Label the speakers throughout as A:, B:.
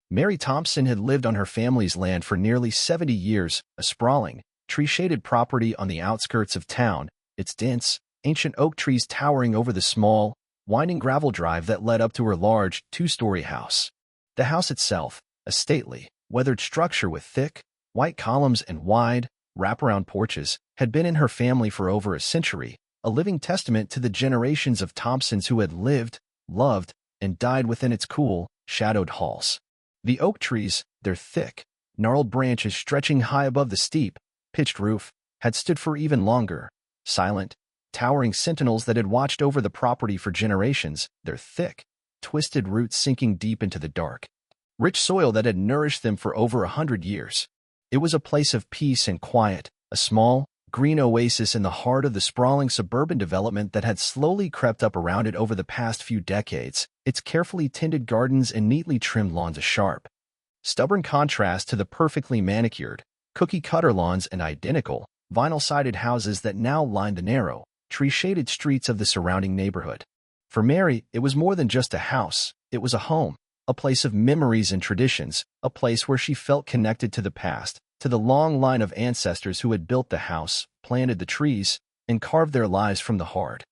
A: Mary Thompson had lived on her family's land for nearly 70 years, a sprawling, tree-shaded property on the outskirts of town, its dense, ancient oak trees towering over the small, winding gravel drive that led up to her large, two-story house. The house itself, a stately, weathered structure with thick, white columns and wide, wraparound porches, had been in her family for over a century, a living testament to the generations of Thompsons who had lived, loved, and died within its cool, shadowed halls. The oak trees, their thick, gnarled branches stretching high above the steep, pitched roof, had stood for even longer, silent, towering sentinels that had watched over the property for generations, their thick, twisted roots sinking deep into the dark, rich soil that had nourished them for over 100 years. It was a place of peace and quiet, a small, green oasis in the heart of the sprawling suburban development that had slowly crept up around it over the past few decades, its carefully tended gardens and neatly trimmed lawns a sharp, stubborn contrast to the perfectly manicured, cookie-cutter lawns and identical, vinyl-sided houses that now lined the narrow, tree-shaded streets of the surrounding neighborhood. For Mary, it was more than just a house. It was a home, a place of memories and traditions, a place where she felt connected to the past, to the long line of ancestors who had built the house, planted the trees, and carved their lives from the hard,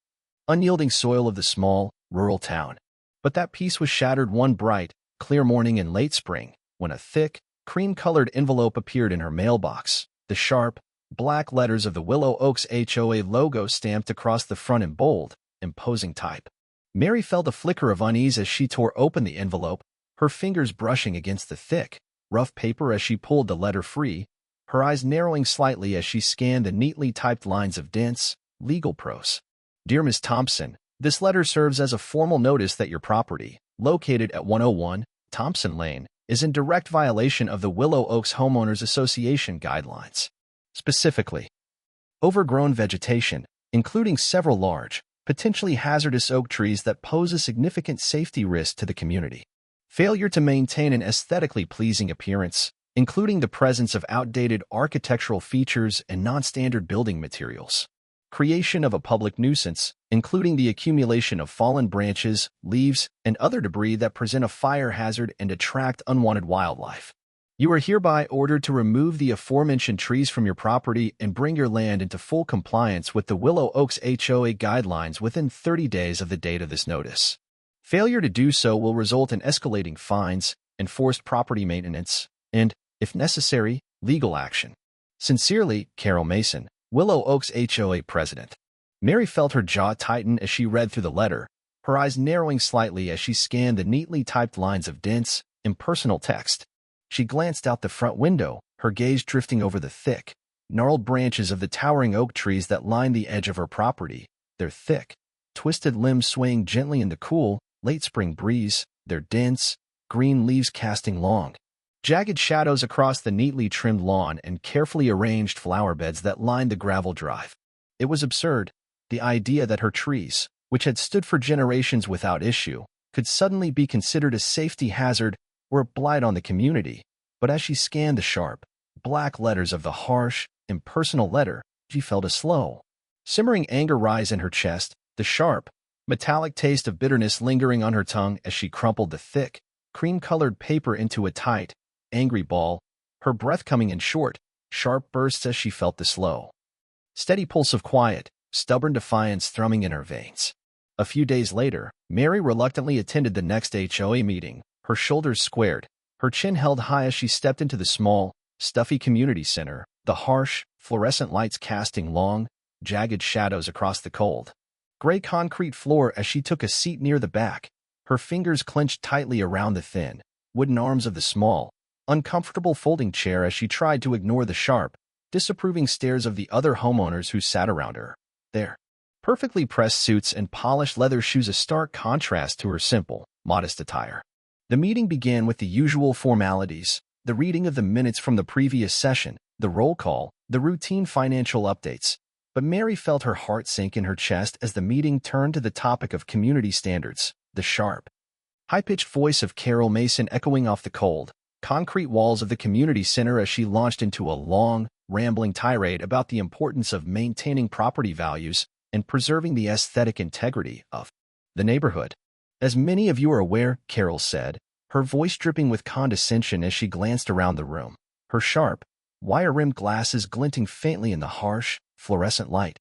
A: unyielding soil of the small, rural town. But that peace was shattered one bright, clear morning in late spring, when a thick, cream-colored envelope appeared in her mailbox, the sharp, black letters of the Willow Oaks HOA logo stamped across the front in bold, imposing type. Mary felt a flicker of unease as she tore open the envelope, her fingers brushing against the thick, rough paper as she pulled the letter free, her eyes narrowing slightly as she scanned the neatly typed lines of dense, legal prose. Dear Miss Thompson, this letter serves as a formal notice that your property, located at 101 Thompson Lane, is in direct violation of the Willow Oaks Homeowners Association guidelines. Specifically, overgrown vegetation, including several large, potentially hazardous oak trees that pose a significant safety risk to the community. Failure to maintain an aesthetically pleasing appearance, including the presence of outdated architectural features and non-standard building materials. Creation of a public nuisance, including the accumulation of fallen branches, leaves, and other debris that present a fire hazard and attract unwanted wildlife. You are hereby ordered to remove the aforementioned trees from your property and bring your land into full compliance with the Willow Oaks HOA guidelines within 30 days of the date of this notice. Failure to do so will result in escalating fines, enforced property maintenance, and, if necessary, legal action. Sincerely, Carol Mason, Willow Oaks HOA President. Mary felt her jaw tighten as she read through the letter, her eyes narrowing slightly as she scanned the neatly typed lines of dense, impersonal text. She glanced out the front window, her gaze drifting over the thick, gnarled branches of the towering oak trees that lined the edge of her property, their thick, twisted limbs swaying gently in the cool, late spring breeze, their dense, green leaves casting long, jagged shadows across the neatly trimmed lawn and carefully arranged flower beds that lined the gravel drive. It was absurd, the idea that her trees, which had stood for generations without issue, could suddenly be considered a safety hazard or a blight on the community. But as she scanned the sharp, black letters of the harsh, impersonal letter, she felt a slow, simmering anger rise in her chest, the sharp, metallic taste of bitterness lingering on her tongue as she crumpled the thick, cream-colored paper into a tight, angry ball, her breath coming in short, sharp bursts as she felt the slow, steady pulse of quiet, stubborn defiance thrumming in her veins. A few days later, Mary reluctantly attended the next HOA meeting, her shoulders squared, her chin held high as she stepped into the small, stuffy community center, the harsh, fluorescent lights casting long, jagged shadows across the cold, gray concrete floor as she took a seat near the back, her fingers clenched tightly around the thin, wooden arms of the small, uncomfortable folding chair as she tried to ignore the sharp, disapproving stares of the other homeowners who sat around her. Their perfectly pressed suits and polished leather shoes a stark contrast to her simple, modest attire. The meeting began with the usual formalities, the reading of the minutes from the previous session, the roll call, the routine financial updates. But Mary felt her heart sink in her chest as the meeting turned to the topic of community standards, the sharp, high-pitched voice of Carol Mason echoing off the cold, concrete walls of the community center as she launched into a long, rambling tirade about the importance of maintaining property values and preserving the aesthetic integrity of the neighborhood. As many of you are aware, Carol said, her voice dripping with condescension as she glanced around the room, her sharp, wire-rimmed glasses glinting faintly in the harsh, fluorescent light.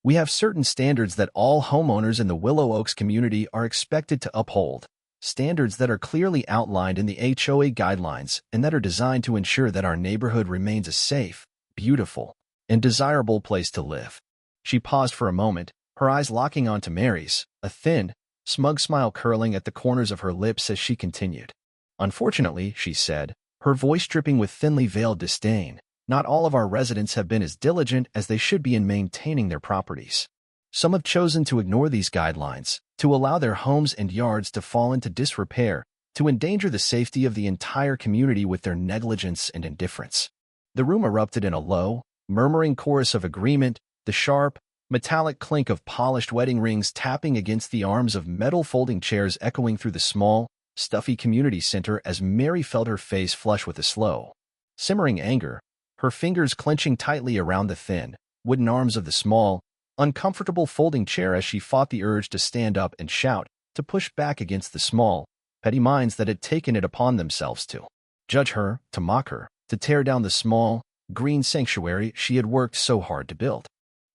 A: We have certain standards that all homeowners in the Willow Oaks community are expected to uphold, standards that are clearly outlined in the HOA guidelines and that are designed to ensure that our neighborhood remains a safe, beautiful, and desirable place to live. She paused for a moment, her eyes locking onto Mary's, a thin, smug smile curling at the corners of her lips as she continued. Unfortunately, she said, her voice dripping with thinly veiled disdain, not all of our residents have been as diligent as they should be in maintaining their properties. Some have chosen to ignore these guidelines, to allow their homes and yards to fall into disrepair, to endanger the safety of the entire community with their negligence and indifference. The room erupted in a low, murmuring chorus of agreement, the sharp, metallic clink of polished wedding rings tapping against the arms of metal folding chairs echoing through the small, stuffy community center as Mary felt her face flush with a slow, simmering anger, her fingers clenching tightly around the thin, wooden arms of the small, uncomfortable folding chair as she fought the urge to stand up and shout, to push back against the small, petty minds that had taken it upon themselves to judge her, to mock her, to tear down the small, green sanctuary she had worked so hard to build.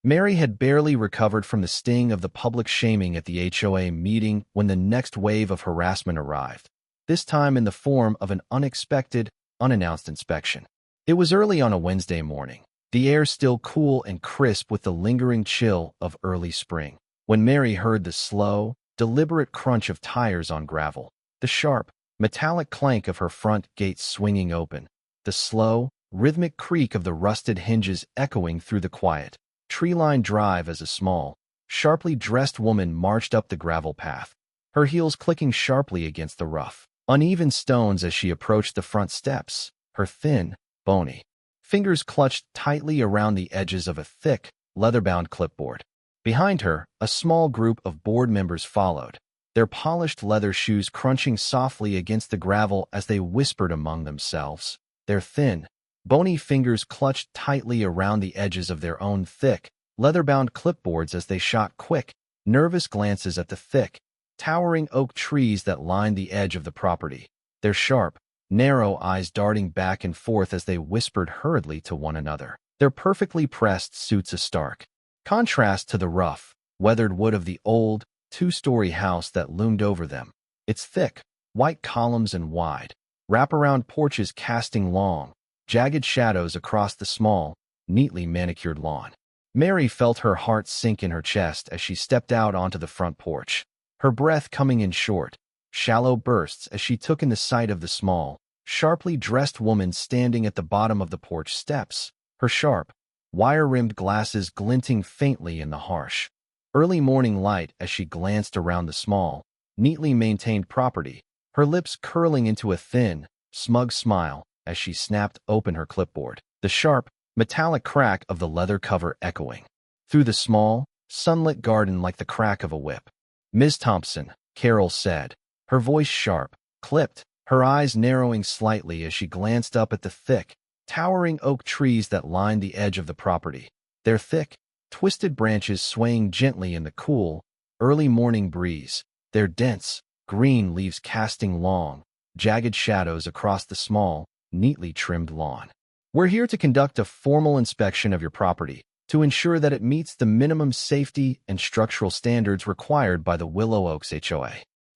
A: Mary had barely recovered from the sting of the public shaming at the HOA meeting when the next wave of harassment arrived, this time in the form of an unexpected, unannounced inspection. It was early on a Wednesday morning, the air still cool and crisp with the lingering chill of early spring, when Mary heard the slow, deliberate crunch of tires on gravel, the sharp, metallic clank of her front gate swinging open, the slow, rhythmic creak of the rusted hinges echoing through the quiet, tree-lined drive as a small, sharply dressed woman marched up the gravel path, her heels clicking sharply against the rough, uneven stones as she approached the front steps, her thin, bony fingers clutched tightly around the edges of a thick, leather-bound clipboard. Behind her, a small group of board members followed, their polished leather shoes crunching softly against the gravel as they whispered among themselves, their thin, bony fingers clutched tightly around the edges of their own thick, leather-bound clipboards as they shot quick, nervous glances at the thick, towering oak trees that lined the edge of the property, their sharp, narrow eyes darting back and forth as they whispered hurriedly to one another, their perfectly pressed suits a stark contrast to the rough, weathered wood of the old, two-story house that loomed over them, its thick, white columns and wide, wraparound porches casting long, jagged shadows across the small, neatly manicured lawn. Mary felt her heart sink in her chest as she stepped out onto the front porch, her breath coming in short, shallow bursts as she took in the sight of the small, sharply dressed woman standing at the bottom of the porch steps, her sharp, wire-rimmed glasses glinting faintly in the harsh, early morning light as she glanced around the small, neatly maintained property, her lips curling into a thin, smug smile as she snapped open her clipboard, the sharp, metallic crack of the leather cover echoing through the small, sunlit garden like the crack of a whip. "Ms. Thompson," Carol said, her voice sharp, clipped, her eyes narrowing slightly as she glanced up at the thick, towering oak trees that lined the edge of the property, their thick, twisted branches swaying gently in the cool, early morning breeze, their dense, green leaves casting long, jagged shadows across the small, neatly trimmed lawn. "We're here to conduct a formal inspection of your property to ensure that it meets the minimum safety and structural standards required by the Willow Oaks HOA.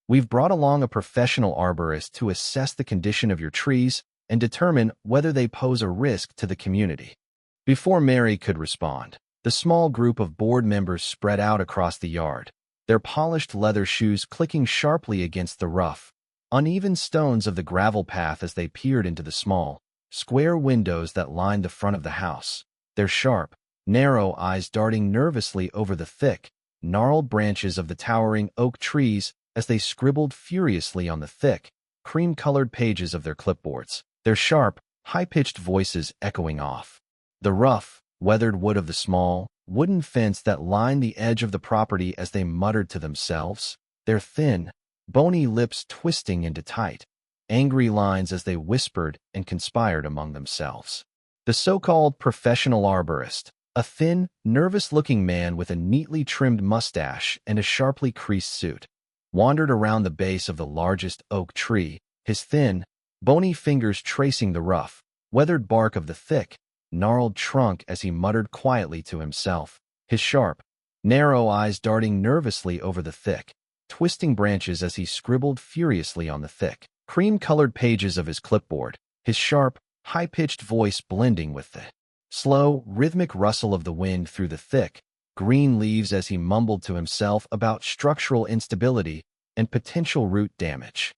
A: We've brought along a professional arborist to assess the condition of your trees and determine whether they pose a risk to the community." Before Mary could respond, the small group of board members spread out across the yard, their polished leather shoes clicking sharply against the rough, uneven stones of the gravel path as they peered into the small, square windows that lined the front of the house, their sharp, narrow eyes darting nervously over the thick, gnarled branches of the towering oak trees as they scribbled furiously on the thick, cream-colored pages of their clipboards, their sharp, high-pitched voices echoing off the rough, weathered wood of the small, wooden fence that lined the edge of the property as they muttered to themselves, their thin, bony lips twisting into tight, angry lines as they whispered and conspired among themselves. The so-called professional arborist, a thin, nervous-looking man with a neatly trimmed mustache and a sharply creased suit, wandered around the base of the largest oak tree, his thin, bony fingers tracing the rough, weathered bark of the thick, gnarled trunk as he muttered quietly to himself, his sharp, narrow eyes darting nervously over the thick, twisting branches as he scribbled furiously on the thick, cream-colored pages of his clipboard, his sharp, high-pitched voice blending with the slow, rhythmic rustle of the wind through the thick, green leaves as he mumbled to himself about structural instability and potential root damage.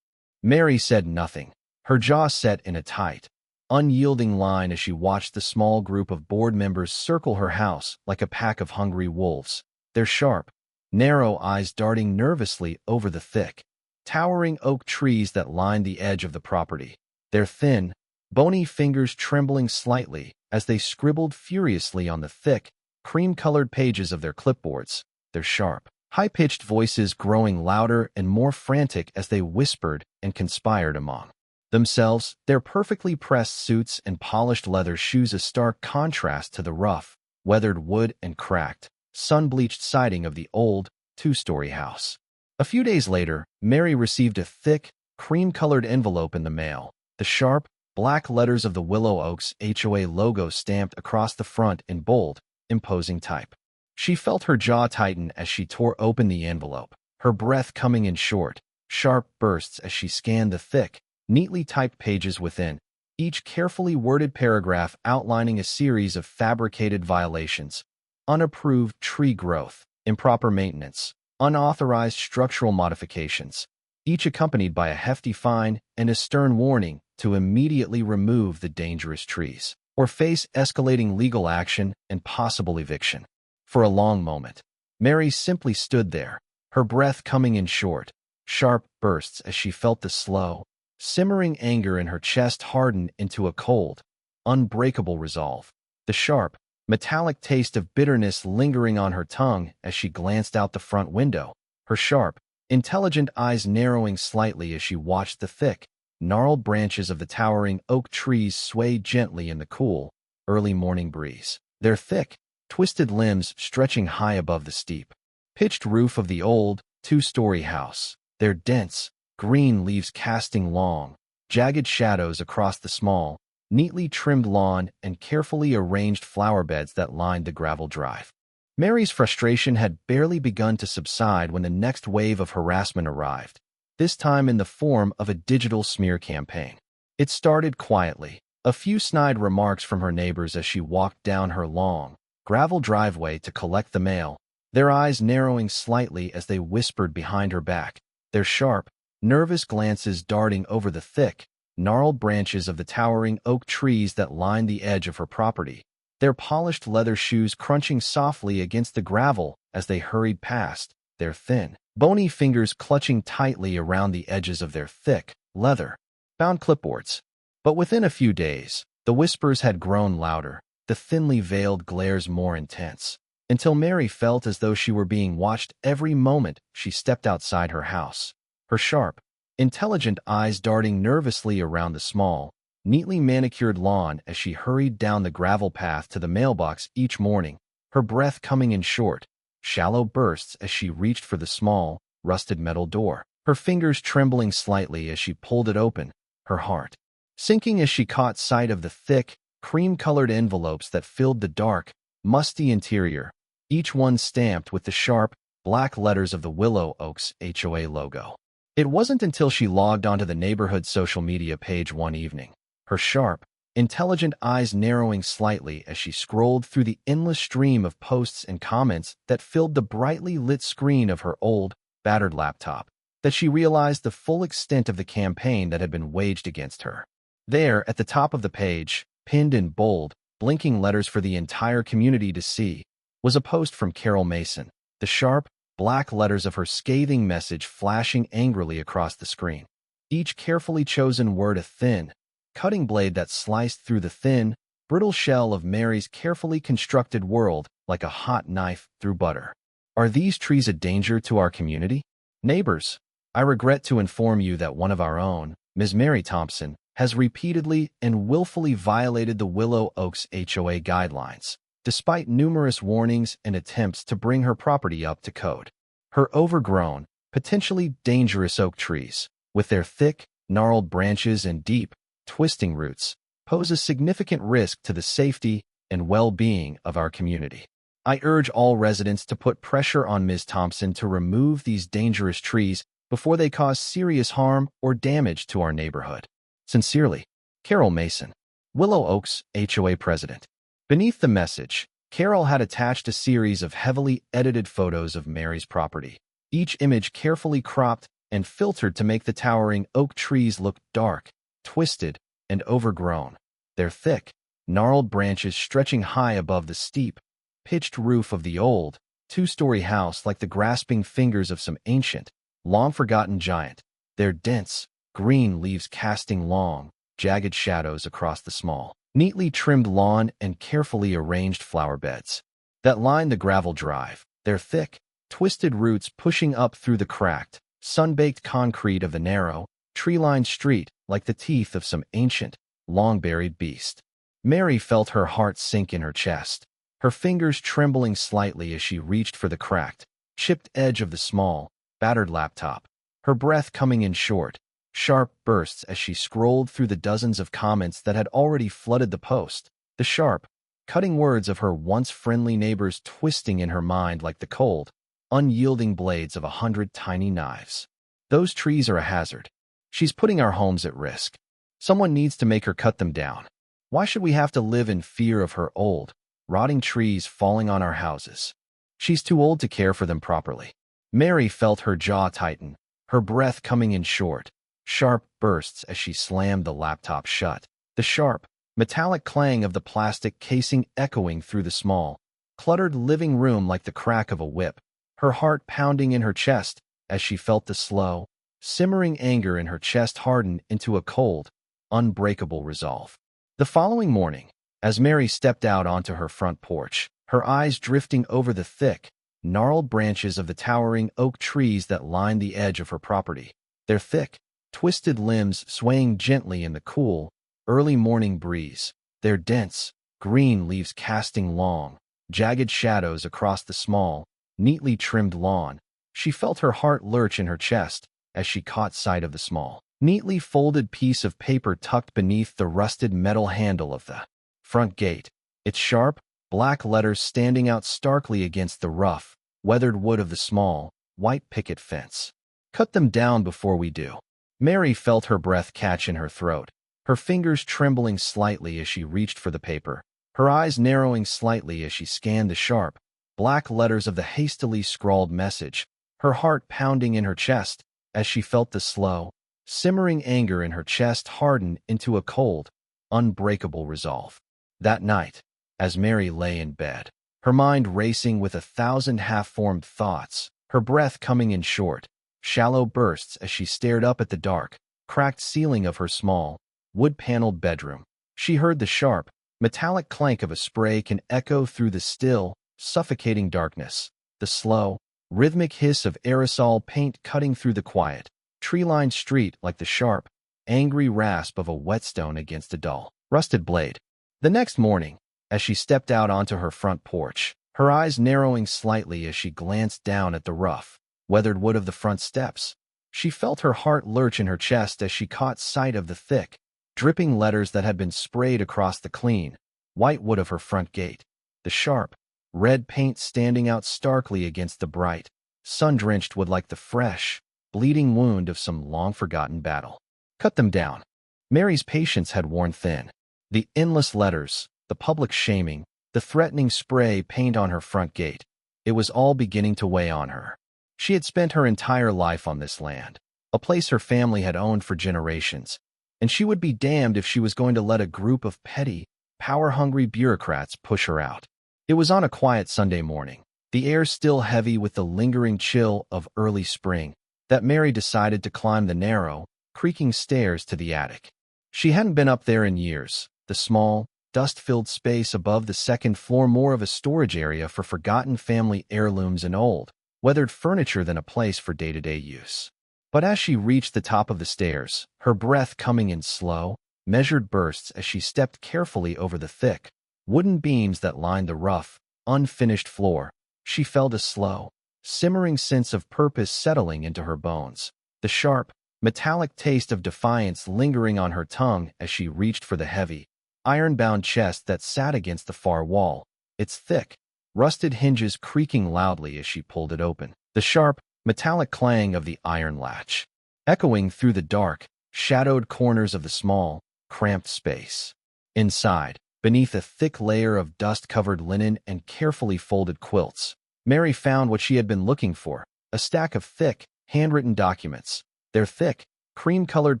A: Mary said nothing, her jaw set in a tight, unyielding line as she watched the small group of board members circle her house like a pack of hungry wolves, their sharp, narrow eyes darting nervously over the thick, towering oak trees that lined the edge of the property, their thin, bony fingers trembling slightly as they scribbled furiously on the thick, cream-colored pages of their clipboards, their sharp, high-pitched voices growing louder and more frantic as they whispered and conspired among themselves, their perfectly pressed suits and polished leather shoes a stark contrast to the rough, weathered wood and cracked, sun-bleached siding of the old, two-story house. A few days later, Mary received a thick, cream-colored envelope in the mail, the sharp, black letters of the Willow Oaks HOA logo stamped across the front in bold, imposing type. She felt her jaw tighten as she tore open the envelope, her breath coming in short, sharp bursts as she scanned the thick, neatly typed pages within, each carefully worded paragraph outlining a series of fabricated violations, unapproved tree growth, improper maintenance, unauthorized structural modifications, each accompanied by a hefty fine and a stern warning to immediately remove the dangerous trees, or face escalating legal action and possible eviction. For a long moment, Mary simply stood there, her breath coming in short, sharp bursts as she felt the slow, simmering anger in her chest harden into a cold, unbreakable resolve, the sharp, metallic taste of bitterness lingering on her tongue as she glanced out the front window, her sharp, intelligent eyes narrowing slightly as she watched the thick, gnarled branches of the towering oak trees sway gently in the cool, early morning breeze, their thick, twisted limbs stretching high above the steep, pitched roof of the old, two-story house, their dense, green leaves casting long, jagged shadows across the small, neatly trimmed lawn and carefully arranged flower beds that lined the gravel drive. Mary's frustration had barely begun to subside when the next wave of harassment arrived, this time in the form of a digital smear campaign. It started quietly, a few snide remarks from her neighbors as she walked down her long, gravel driveway to collect the mail, their eyes narrowing slightly as they whispered behind her back, their sharp, nervous glances darting over the thick, gnarled branches of the towering oak trees that lined the edge of her property, their polished leather shoes crunching softly against the gravel as they hurried past, their thin, bony fingers clutching tightly around the edges of their thick, leather-bound clipboards. But within a few days, the whispers had grown louder, the thinly veiled glares more intense, until Mary felt as though she were being watched every moment she stepped outside her house, her sharp, intelligent eyes darting nervously around the small, neatly manicured lawn as she hurried down the gravel path to the mailbox each morning, her breath coming in short, shallow bursts as she reached for the small, rusted metal door, her fingers trembling slightly as she pulled it open, her heart sinking as she caught sight of the thick, cream-colored envelopes that filled the dark, musty interior, each one stamped with the sharp, black letters of the Willow Oaks HOA logo. It wasn't until she logged onto the neighborhood social media page one evening, her sharp, intelligent eyes narrowing slightly as she scrolled through the endless stream of posts and comments that filled the brightly lit screen of her old, battered laptop, that she realized the full extent of the campaign that had been waged against her. There, at the top of the page, pinned in bold, blinking letters for the entire community to see, was a post from Carol Mason, the sharp, black letters of her scathing message flashing angrily across the screen. Each carefully chosen word a thin, cutting blade that sliced through the thin, brittle shell of Mary's carefully constructed world like a hot knife through butter. Are these trees a danger to our community? Neighbors, I regret to inform you that one of our own, Ms. Mary Thompson, has repeatedly and willfully violated the Willow Oaks HOA guidelines, despite numerous warnings and attempts to bring her property up to code. Her overgrown, potentially dangerous oak trees, with their thick, gnarled branches, and deep, twisting roots pose a significant risk to the safety and well-being of our community. I urge all residents to put pressure on Ms. Thompson to remove these dangerous trees before they cause serious harm or damage to our neighborhood. Sincerely, Carol Mason, Willow Oaks HOA President. Beneath the message, Carol had attached a series of heavily edited photos of Mary's property, each image carefully cropped and filtered to make the towering oak trees look dark, twisted, and overgrown, their thick, gnarled branches stretching high above the steep, pitched roof of the old, two-story house like the grasping fingers of some ancient, long-forgotten giant, their dense, green leaves casting long, jagged shadows across the small, neatly trimmed lawn and carefully arranged flower beds that line the gravel drive, their thick, twisted roots pushing up through the cracked, sun-baked concrete of the narrow, tree-lined street like the teeth of some ancient, long-buried beast. Mary felt her heart sink in her chest, her fingers trembling slightly as she reached for the cracked, chipped edge of the small, battered laptop, her breath coming in short, sharp bursts as she scrolled through the dozens of comments that had already flooded the post, the sharp, cutting words of her once friendly neighbors twisting in her mind like the cold, unyielding blades of 100 tiny knives. Those trees are a hazard. She's putting our homes at risk. Someone needs to make her cut them down. Why should we have to live in fear of her old, rotting trees falling on our houses? She's too old to care for them properly. Mary felt her jaw tighten, her breath coming in short, sharp bursts as she slammed the laptop shut, the sharp, metallic clang of the plastic casing echoing through the small, cluttered living room like the crack of a whip, her heart pounding in her chest as she felt the slow, simmering anger in her chest harden into a cold, unbreakable resolve. The following morning, as Mary stepped out onto her front porch, her eyes drifting over the thick, gnarled branches of the towering oak trees that lined the edge of her property, their thick, twisted limbs swaying gently in the cool, early morning breeze, their dense, green leaves casting long, jagged shadows across the small, neatly trimmed lawn, she felt her heart lurch in her chest as she caught sight of the small, neatly folded piece of paper tucked beneath the rusted metal handle of the front gate, its sharp, black letters standing out starkly against the rough, weathered wood of the small, white picket fence. Cut them down before we do. Mary felt her breath catch in her throat, her fingers trembling slightly as she reached for the paper, her eyes narrowing slightly as she scanned the sharp, black letters of the hastily scrawled message, her heart pounding in her chest as she felt the slow, simmering anger in her chest harden into a cold, unbreakable resolve. That night, as Mary lay in bed, her mind racing with 1,000 half-formed thoughts, her breath coming in short, shallow bursts as she stared up at the dark, cracked ceiling of her small, wood-paneled bedroom, she heard the sharp, metallic clank of a spray can echo through the still, suffocating darkness, the slow, rhythmic hiss of aerosol paint cutting through the quiet, tree-lined street like the sharp, angry rasp of a whetstone against a dull, rusted blade. The next morning, as she stepped out onto her front porch, her eyes narrowing slightly as she glanced down at the rough, weathered wood of the front steps, she felt her heart lurch in her chest as she caught sight of the thick, dripping letters that had been sprayed across the clean, white wood of her front gate, the sharp, red paint standing out starkly against the bright, sun-drenched wood like the fresh, bleeding wound of some long-forgotten battle. Cut them down. Mary's patience had worn thin. The endless letters, the public shaming, the threatening spray paint on her front gate, it was all beginning to weigh on her. She had spent her entire life on this land, a place her family had owned for generations, and she would be damned if she was going to let a group of petty, power-hungry bureaucrats push her out. It was on a quiet Sunday morning, the air still heavy with the lingering chill of early spring, that Mary decided to climb the narrow, creaking stairs to the attic. She hadn't been up there in years, the small, dust-filled space above the second floor more of a storage area for forgotten family heirlooms and old, weathered furniture than a place for day-to-day use. But as she reached the top of the stairs, her breath coming in slow, measured bursts as she stepped carefully over the thick, wooden beams that lined the rough, unfinished floor, she felt a slow, simmering sense of purpose settling into her bones. The sharp, metallic taste of defiance lingering on her tongue as she reached for the heavy, iron-bound chest that sat against the far wall, its thick, rusted hinges creaking loudly as she pulled it open. The sharp, metallic clang of the iron latch, echoing through the dark, shadowed corners of the small, cramped space. Inside, beneath a thick layer of dust-covered linen and carefully folded quilts, Mary found what she had been looking for, a stack of thick, handwritten documents, their thick, cream-colored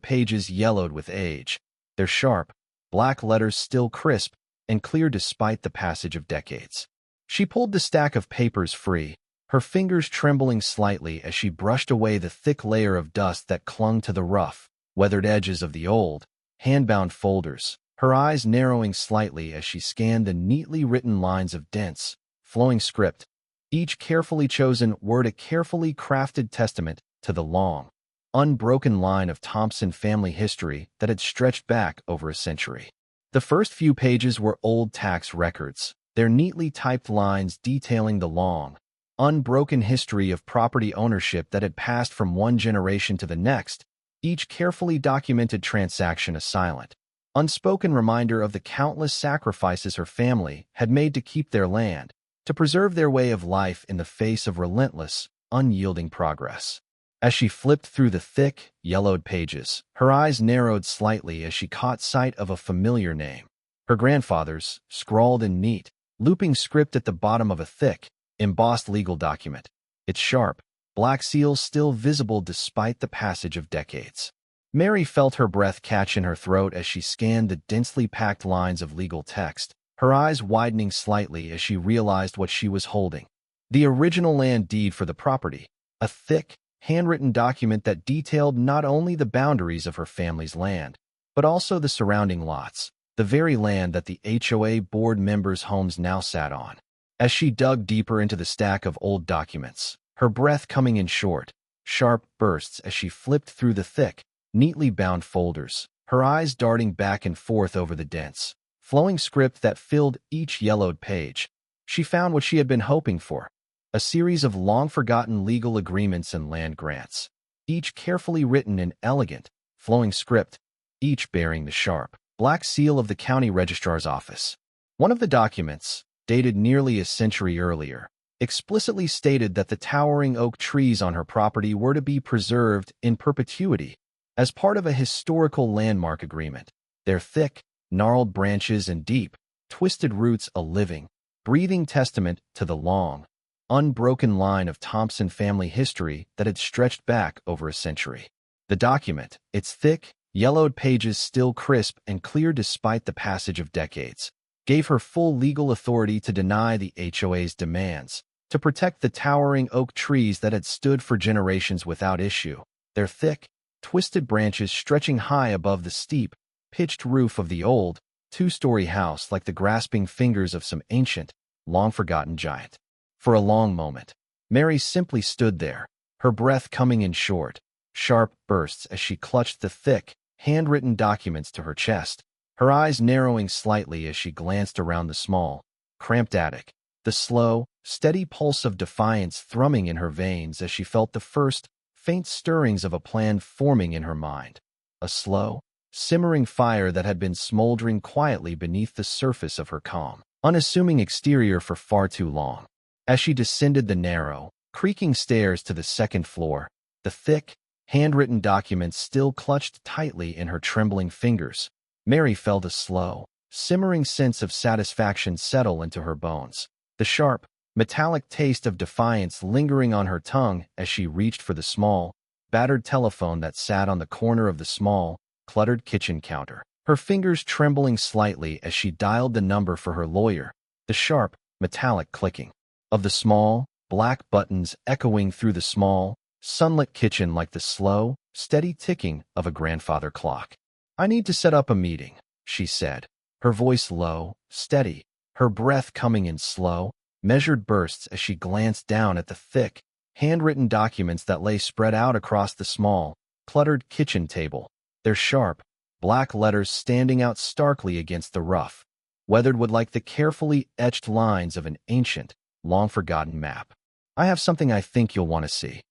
A: pages yellowed with age, their sharp, black letters still crisp and clear despite the passage of decades. She pulled the stack of papers free, her fingers trembling slightly as she brushed away the thick layer of dust that clung to the rough, weathered edges of the old, hand-bound folders, her eyes narrowing slightly as she scanned the neatly written lines of dense, flowing script, each carefully chosen word a carefully crafted testament to the long, unbroken line of Thompson family history that had stretched back over a century. The first few pages were old tax records, their neatly typed lines detailing the long, unbroken history of property ownership that had passed from one generation to the next, each carefully documented transaction a silent, unspoken reminder of the countless sacrifices her family had made to keep their land, to preserve their way of life in the face of relentless, unyielding progress. As she flipped through the thick, yellowed pages, her eyes narrowed slightly as she caught sight of a familiar name. Her grandfather's, scrawled in neat, looping script at the bottom of a thick, embossed legal document, its sharp, black seal still visible despite the passage of decades. Mary felt her breath catch in her throat as she scanned the densely packed lines of legal text, her eyes widening slightly as she realized what she was holding. The original land deed for the property, a thick, handwritten document that detailed not only the boundaries of her family's land, but also the surrounding lots, the very land that the HOA board members' homes now sat on. As she dug deeper into the stack of old documents, her breath coming in short, sharp bursts as she flipped through the thick, neatly bound folders, her eyes darting back and forth over the dense, flowing script that filled each yellowed page, she found what she had been hoping for, a series of long-forgotten legal agreements and land grants, each carefully written in elegant, flowing script, each bearing the sharp, black seal of the county registrar's office. One of the documents, dated nearly a century earlier, explicitly stated that the towering oak trees on her property were to be preserved in perpetuity as part of a historical landmark agreement, their thick, gnarled branches and deep, twisted roots a living, breathing testament to the long, unbroken line of Thompson family history that had stretched back over a century. The document, its thick, yellowed pages still crisp and clear despite the passage of decades, gave her full legal authority to deny the HOA's demands, to protect the towering oak trees that had stood for generations without issue, their thick, twisted branches stretching high above the steep, pitched roof of the old, two-story house like the grasping fingers of some ancient, long-forgotten giant. For a long moment, Mary simply stood there, her breath coming in short, sharp bursts as she clutched the thick, handwritten documents to her chest, her eyes narrowing slightly as she glanced around the small, cramped attic, the slow, steady pulse of defiance thrumming in her veins as she felt the first, faint stirrings of a plan forming in her mind, a slow, simmering fire that had been smoldering quietly beneath the surface of her calm, unassuming exterior for far too long. As she descended the narrow, creaking stairs to the second floor, the thick, handwritten documents still clutched tightly in her trembling fingers, Mary felt a slow, simmering sense of satisfaction settle into her bones, the sharp, metallic taste of defiance lingering on her tongue as she reached for the small, battered telephone that sat on the corner of the small, cluttered kitchen counter, her fingers trembling slightly as she dialed the number for her lawyer, the sharp, metallic clicking of the small, black buttons echoing through the small, sunlit kitchen like the slow, steady ticking of a grandfather clock. "I need to set up a meeting," she said, her voice low, steady, her breath coming in slow, measured bursts as she glanced down at the thick, handwritten documents that lay spread out across the small, cluttered kitchen table, their sharp, black letters standing out starkly against the rough, weathered wood like the carefully etched lines of an ancient, long-forgotten map. "I have something I think you'll want to see."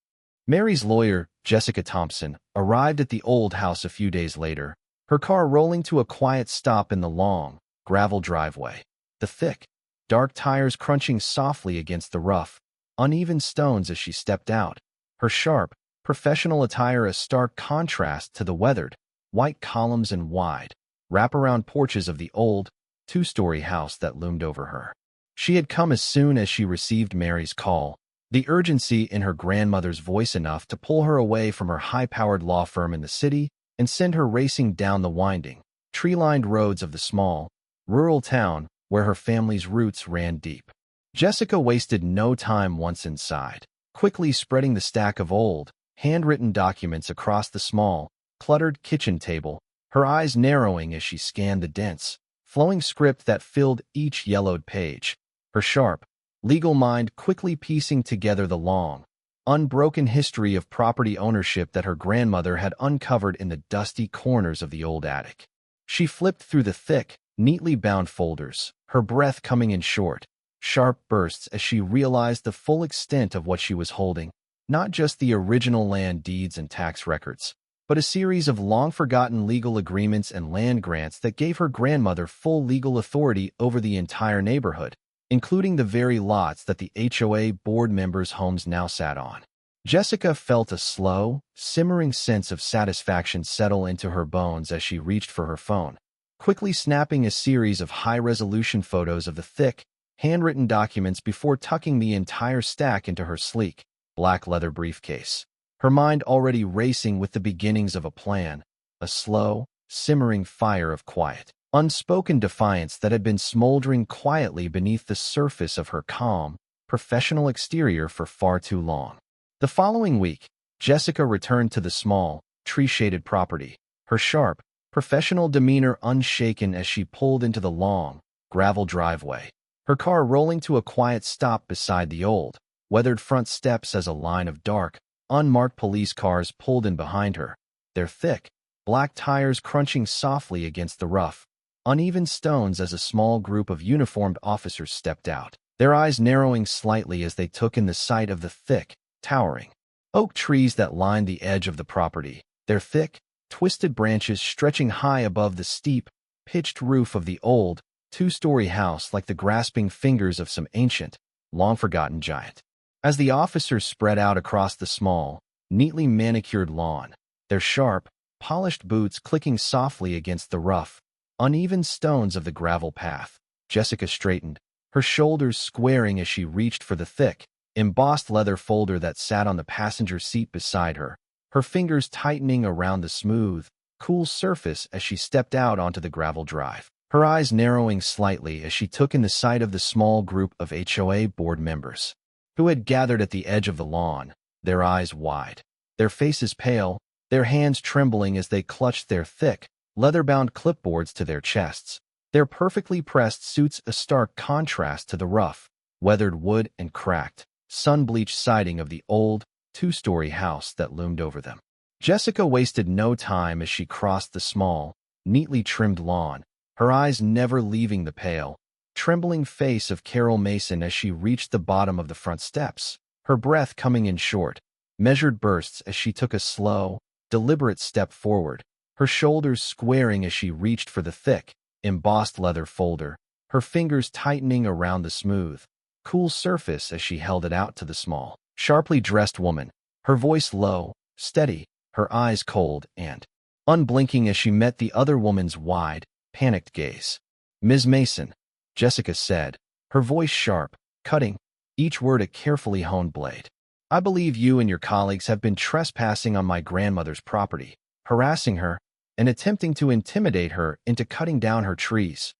A: Mary's lawyer, Jessica Thompson, arrived at the old house a few days later, her car rolling to a quiet stop in the long, gravel driveway. The thick, dark tires crunching softly against the rough, uneven stones as she stepped out, her sharp, professional attire a stark contrast to the weathered, white columns and wide, wraparound porches of the old, two-story house that loomed over her. She had come as soon as she received Mary's call, the urgency in her grandmother's voice enough to pull her away from her high-powered law firm in the city and send her racing down the winding, tree-lined roads of the small, rural town where her family's roots ran deep. Jessica wasted no time once inside, quickly spreading the stack of old, handwritten documents across the small, cluttered kitchen table, her eyes narrowing as she scanned the dense, flowing script that filled each yellowed page, her sharp, legal mind quickly piecing together the long, unbroken history of property ownership that her grandmother had uncovered in the dusty corners of the old attic. She flipped through the thick, neatly bound folders, her breath coming in short, sharp bursts as she realized the full extent of what she was holding, not just the original land deeds and tax records, but a series of long-forgotten legal agreements and land grants that gave her grandmother full legal authority over the entire neighborhood, including the very lots that the HOA board members' homes now sat on. Jessica felt a slow, simmering sense of satisfaction settle into her bones as she reached for her phone, quickly snapping a series of high-resolution photos of the thick, handwritten documents before tucking the entire stack into her sleek, black leather briefcase, her mind already racing with the beginnings of a plan, a slow, simmering fire of quiet, unspoken defiance that had been smoldering quietly beneath the surface of her calm, professional exterior for far too long. The following week, Jessica returned to the small, tree-shaded property, her sharp, professional demeanor unshaken as she pulled into the long, gravel driveway, her car rolling to a quiet stop beside the old, weathered front steps as a line of dark, unmarked police cars pulled in behind her, their thick, black tires crunching softly against the rough, uneven stones as a small group of uniformed officers stepped out, their eyes narrowing slightly as they took in the sight of the thick, towering oak trees that lined the edge of the property, their thick, twisted branches stretching high above the steep, pitched roof of the old, two-story house like the grasping fingers of some ancient, long-forgotten giant. As the officers spread out across the small, neatly manicured lawn, their sharp, polished boots clicking softly against the rough, uneven stones of the gravel path, Jessica straightened, her shoulders squaring as she reached for the thick, embossed leather folder that sat on the passenger seat beside her, her fingers tightening around the smooth, cool surface as she stepped out onto the gravel drive, her eyes narrowing slightly as she took in the sight of the small group of HOA board members, who had gathered at the edge of the lawn, their eyes wide, their faces pale, their hands trembling as they clutched their thick, leather-bound clipboards to their chests, their perfectly pressed suits a stark contrast to the rough, weathered wood and cracked, sun-bleached siding of the old, two-story house that loomed over them. Jessica wasted no time as she crossed the small, neatly trimmed lawn, her eyes never leaving the pale, trembling face of Carol Mason as she reached the bottom of the front steps, her breath coming in short, measured bursts as she took a slow, deliberate step forward, her shoulders squaring as she reached for the thick, embossed leather folder, her fingers tightening around the smooth, cool surface as she held it out to the small, sharply dressed woman, her voice low, steady, her eyes cold and unblinking as she met the other woman's wide, panicked gaze. "Ms. Mason," Jessica said, her voice sharp, cutting, each word a carefully honed blade. "I believe you and your colleagues have been trespassing on my grandmother's property, harassing her, and attempting to intimidate her into cutting down her trees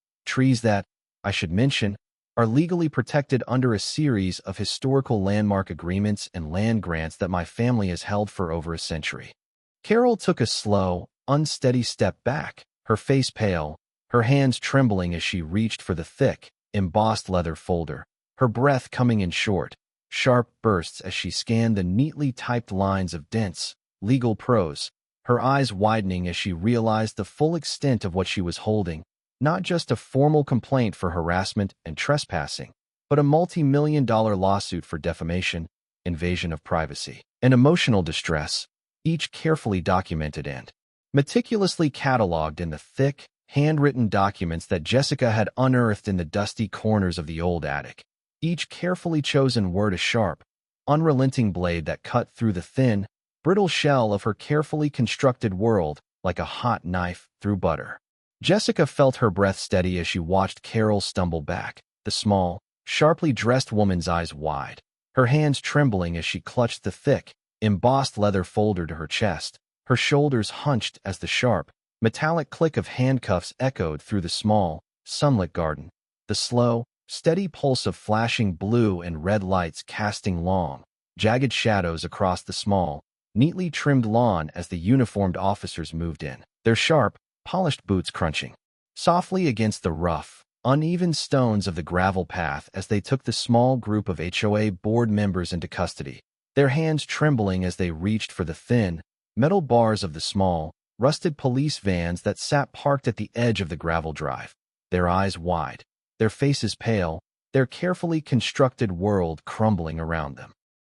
A: that, I should mention, are legally protected under a series of historical landmark agreements and land grants that my family has held for over a century." Carol took a slow, unsteady step back, her face pale, her hands trembling as she reached for the thick, embossed leather folder, her breath coming in short, sharp bursts as she scanned the neatly typed lines of dense, legal prose, her eyes widening as she realized the full extent of what she was holding, not just a formal complaint for harassment and trespassing, but a multi-million-dollar lawsuit for defamation, invasion of privacy, and emotional distress, each carefully documented and meticulously cataloged in the thick, handwritten documents that Jessica had unearthed in the dusty corners of the old attic. Each carefully chosen word a sharp, unrelenting blade that cut through the thin, brittle shell of her carefully constructed world like a hot knife through butter. Jessica felt her breath steady as she watched Carol stumble back, the small, sharply dressed woman's eyes wide, her hands trembling as she clutched the thick, embossed leather folder to her chest, her shoulders hunched as the sharp, metallic click of handcuffs echoed through the small, sunlit garden, the slow, steady pulse of flashing blue and red lights casting long, jagged shadows across the small, neatly trimmed lawn as the uniformed officers moved in, their sharp, polished boots crunching softly against the rough, uneven stones of the gravel path as they took the small group of HOA board members into custody, their hands trembling as they reached for the thin, metal bars of the small, rusted police vans that sat parked at the edge of the gravel drive, their eyes wide, their faces pale, their carefully constructed world crumbling around them.